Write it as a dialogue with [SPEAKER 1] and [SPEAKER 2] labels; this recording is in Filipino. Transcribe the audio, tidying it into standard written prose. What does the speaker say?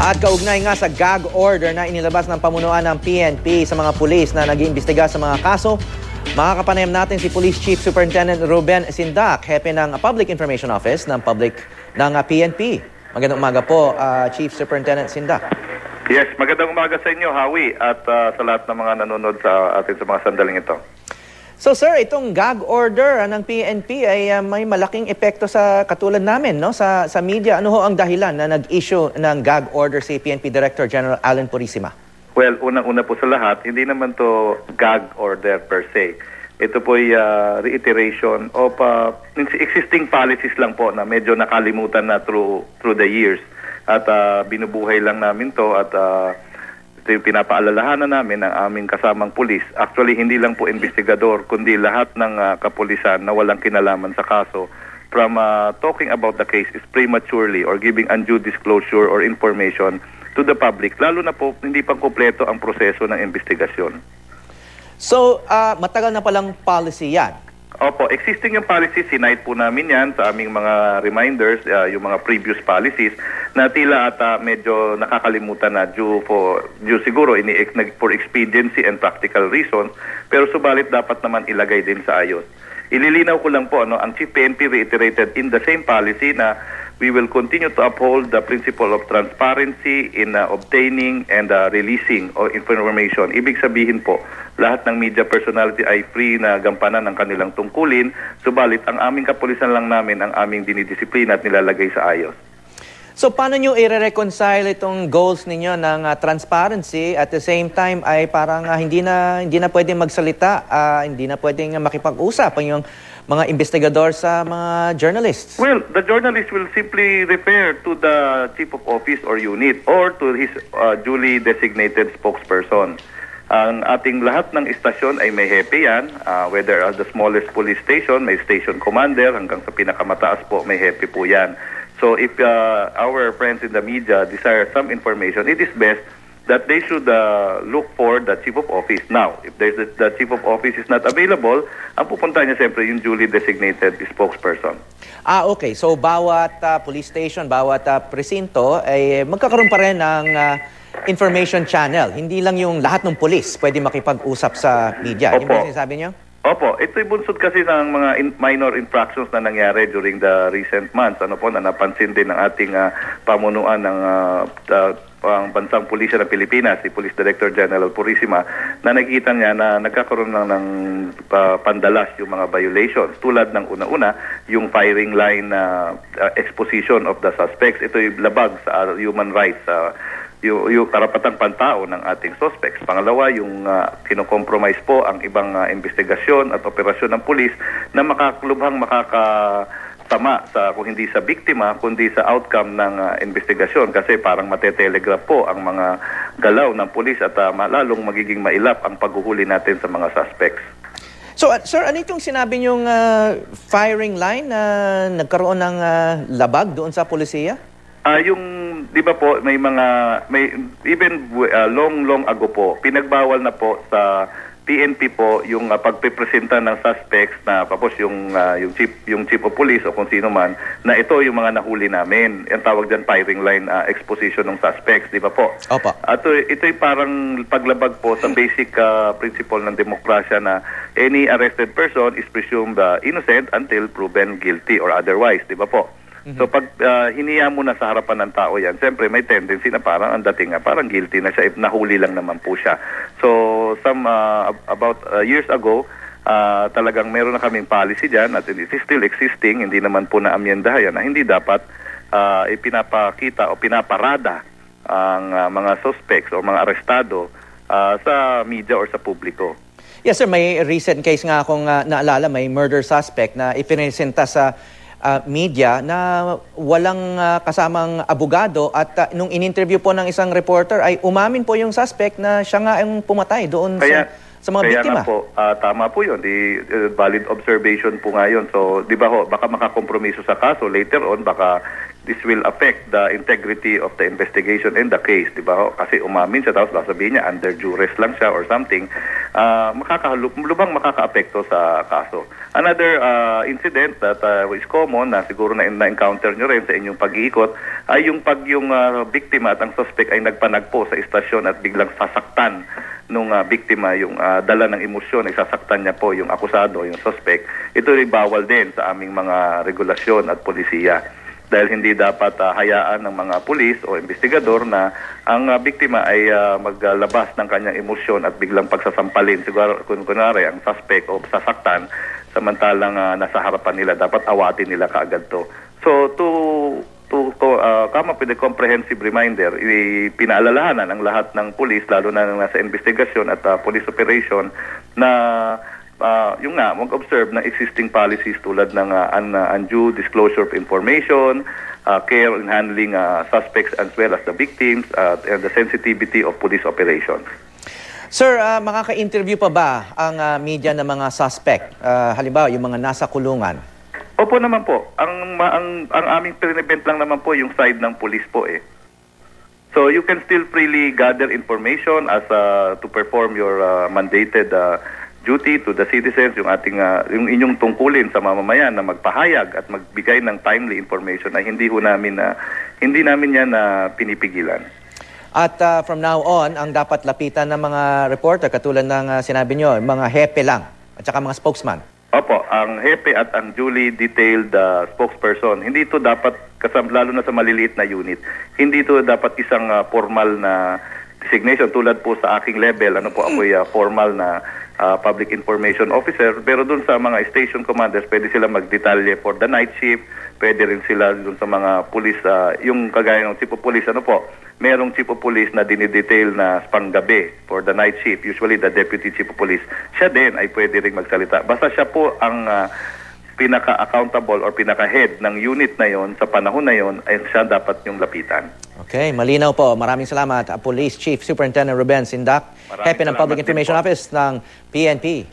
[SPEAKER 1] At kaugnay nga sa gag order na inilabas ng pamunuan ng PNP sa mga pulis na nag-iimbestiga sa mga kaso, makakapanayam natin si Police Chief Superintendent Ruben Sindak, hepe ng Public Information Office ng PNP. Magandang umaga po, Chief Superintendent Sindak.
[SPEAKER 2] Yes, magandang umaga sa inyo, Howie, at sa lahat ng mga nanonood sa atin sa mga sandaling ito.
[SPEAKER 1] So sir, itong gag order ng PNP ay may malaking epekto sa katulad namin, no? Sa media. Ano ho ang dahilan na nag-issue ng gag order si PNP Director General Alan Purisima?
[SPEAKER 2] Well, unang-una po sa lahat, hindi naman to gag order per se. Ito po ay reiteration of existing policies lang po na medyo nakalimutan na through the years. At binubuhay lang namin to at ito yung pinapaalalahanan namin ng aming kasamang pulis. Actually, hindi lang po investigador, kundi lahat ng kapulisan na walang kinalaman sa kaso from talking about the case is prematurely or giving undue disclosure or information to the public, lalo na po hindi pang kumpleto ang proseso ng investigasyon.
[SPEAKER 1] So, matagal na palang policy yan?
[SPEAKER 2] Opo, existing yung policies, sinite po namin yan sa aming mga reminders, yung mga previous policies na tila at medyo nakakalimutan na due siguro for expediency and practical reasons, pero subalit dapat naman ilagay din sa ayos. Ililinaw ko lang po, ang Chief PNP reiterated in the same policy na we will continue to uphold the principle of transparency in obtaining and releasing of information. Ibig sabihin po, lahat ng media personality ay free na gampanan ng kanilang tungkulin, subalit ang aming kapulisan lang namin ang aming dinidisiplina at nilalagay sa ayos.
[SPEAKER 1] So paano nyo i-reconcile itong goals ninyo ng transparency at the same time ay parang hindi na pwedeng magsalita, hindi na pwedeng makipag-usap ang yung mga investigador sa mga journalists?
[SPEAKER 2] Well, the journalist will simply refer to the chief of office or unit or to his duly designated spokesperson. Ang ating lahat ng istasyon ay may hepe yan, whether the smallest police station, may station commander, hanggang sa pinakamataas po may hepe po yan. So if our friends in the media desire some information, it is best that they should look for the chief of office. Now, if the chief of office is not available, ang pupunta niya siyempre yung duly designated spokesperson.
[SPEAKER 1] Okay. So bawat police station, bawat presinto ay magkakaroon pa rin ng information channel. Hindi lang yung lahat ng police pwede makipag-usap sa media. Yung ba sinasabi niyo?
[SPEAKER 2] Opo, ito'y bunsod kasi ng mga minor infractions na nangyari during the recent months. Na napansin din ng ating pamunuan ng ang bansang pulisya ng Pilipinas, si Police Director General Purisima, na nakikita niya na nagkakaroon ng pandalas yung mga violations. Tulad ng una-una, yung firing line exposition of the suspects. Ito'y labag sa human rights, yung karapatang pantao ng ating suspects. Pangalawa, yung kinokompromise po ang ibang investigasyon at operasyon ng pulis na makakatama sa kung hindi sa biktima kundi sa outcome ng investigasyon, kasi parang matetelegraph po ang mga galaw ng pulis at lalong magiging mailap ang paghuhuli natin sa mga suspects.
[SPEAKER 1] So, sir, ano itong sinabi niyong firing line na nagkaroon ng labag doon sa pulisiya?
[SPEAKER 2] Di ba po, long ago po, pinagbawal na po sa PNP po yung pagpipresenta ng suspects na tapos yung chief of police o kung sino man na ito yung mga nahuli namin. Ang tawag diyan firing line exposition ng suspects, di ba po?
[SPEAKER 1] Opo.
[SPEAKER 2] At ito'y parang paglabag po sa basic principle ng demokrasya na any arrested person is presumed innocent until proven guilty or otherwise, di ba po? So pag hiniya mo na sa harapan ng tao yan, siyempre may tendency na parang ang dating parang guilty na siya if nahuli lang naman po siya. So about years ago, talagang meron na kaming policy dyan at it is still existing, hindi naman po na-amyendahan na hindi dapat ipinapakita o pinaparada ang mga suspects o mga arestado sa media or sa publiko.
[SPEAKER 1] Yes sir, may recent case nga akong naalala, may murder suspect na ipinesenta sa media na walang kasamang abogado at nung in-interview po ng isang reporter ay umamin po yung suspect na siya nga ang pumatay doon sa mga biktima.
[SPEAKER 2] Kaya po, tama po yun. Valid observation po nga yun. So, di ba baka makakompromiso sa kaso later on, baka this will affect the integrity of the investigation and the case, di ba? Kasi umamin siya, tapos sasabihin niya under duress lang siya or something, lubang makaka-apekto sa kaso. Another incident that is common na siguro na-encounter nyo rin sa inyong pag-iikot ay yung biktima at ang suspect ay nagpanagpo sa istasyon at biglang sasaktan nung biktima, yung dala ng emosyon, ay sasaktan niya po yung akusado, yung suspect. Ito ay bawal din sa aming mga regulasyon at polisiya. Dahil hindi dapat hayaan ng mga pulis o investigador na ang biktima ay maglabas ng kanyang emosyon at biglang pagsasampalin. Siguro kung kunwari ang suspect o sasaktan, samantalang nasa harapan nila, dapat awatin nila kaagad to. So to come up with a comprehensive reminder, pinaalalahanan ang lahat ng pulis, lalo na nasa investigasyon at police operation, na yung nga, mag-observe ng existing policies tulad ng undue disclosure of information, care in handling suspects as well as the victims, and the sensitivity of police operations.
[SPEAKER 1] Sir, makaka-interview pa ba ang media ng mga suspect? Halimbawa, yung mga nasa kulungan?
[SPEAKER 2] Opo naman po. Ang aming pinibent lang naman po yung side ng police po eh. So you can still freely gather information as to perform your mandated duty to the citizens, yung inyong tungkulin sa mamamayan na magpahayag at magbigay ng timely information ay hindi namin yan pinipigilan.
[SPEAKER 1] At from now on, ang dapat lapitan ng mga reporter, katulad ng sinabi nyo, mga hepe lang at saka mga spokesman.
[SPEAKER 2] Opo, ang hepe at ang duly detailed spokesperson, hindi ito dapat, lalo na sa maliliit na unit, hindi ito dapat isang formal na designation tulad po sa aking level. Ako'y formal na public information officer, pero dun sa mga station commanders, pwede sila magdetalye for the night shift, pwede rin sila dun sa mga police, yung kagaya ng chief of police, merong chief of police na dinidetail na panggabi for the night shift, usually the deputy chief of police. Siya din ay pwede rin magsalita. Basta siya po ang pinaka-accountable or pinaka-head ng unit na yon sa panahon na yon, ay siya dapat yung lapitan.
[SPEAKER 1] Okay, malinaw po. Maraming salamat. Police Chief Superintendent Ruben Sindak, Hepe ng Public Information Office ng PNP.